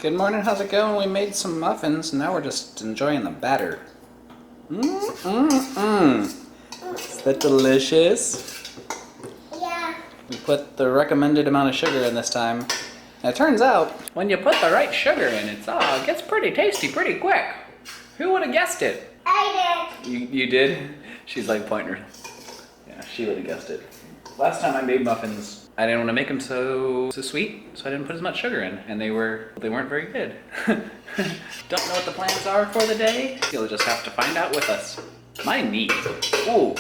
Good morning, how's it going? We made some muffins, and now we're just enjoying the batter. Is that delicious? Yeah. We put the recommended amount of sugar in this time. And it turns out, when you put the right sugar in, it gets pretty tasty pretty quick. Who would have guessed it? I did. You did? She's like pointing her. Yeah, she would have guessed it. Last time I made muffins, I didn't want to make them so sweet, so I didn't put as much sugar in, and they weren't very good. Don't know what the plans are for the day? You'll just have to find out with us. My knee, ooh,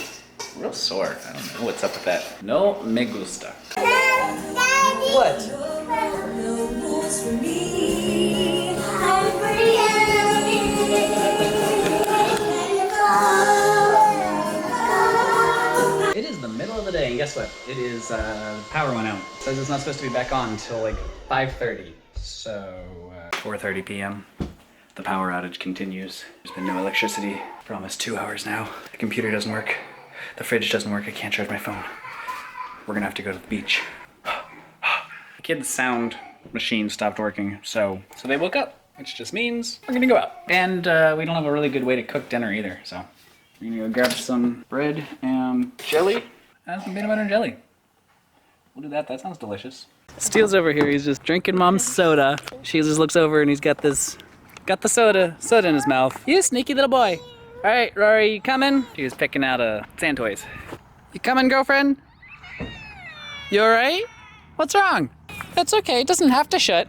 real sore. I don't know what's up with that. No me gusta. What? It is the middle of the day, and guess what? It is, power went out. It says it's not supposed to be back on until like 5:30. So, 4:30 p.m. The power outage continues. There's been no electricity for almost 2 hours now. The computer doesn't work. The fridge doesn't work. I can't charge my phone. We're gonna have to go to the beach. The kids' sound machine stopped working, so they woke up, which just means we're gonna go out. And we don't have a really good way to cook dinner either, so we're gonna go grab some bread and jelly and some peanut butter and jelly. We'll do that. That sounds delicious. Steele's over here. He's just drinking mom's soda. She just looks over and he's got the soda in his mouth. You sneaky little boy. All right, Rory, you coming? He was picking out sand toys. You coming, girlfriend? You all right? What's wrong? That's okay. It doesn't have to shut.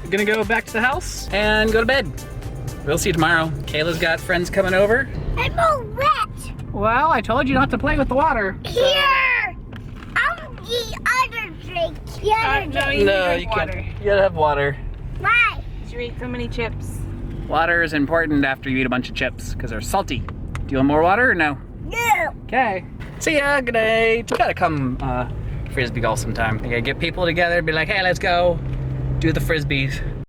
Gonna go back to the house and go to bed. We'll see you tomorrow. Kayla's got friends coming over. I'm all wet. Well, I told you not to play with the water. Here. I'm the other drink. The other drink. No, you can't. You gotta have water. Why? You ate so many chips. Water is important after you eat a bunch of chips because they're salty. Do you want more water or no? No. Okay. See ya. Good night. You gotta come frisbee golf sometime. You gotta get people together and be like, hey, let's go do the frisbees.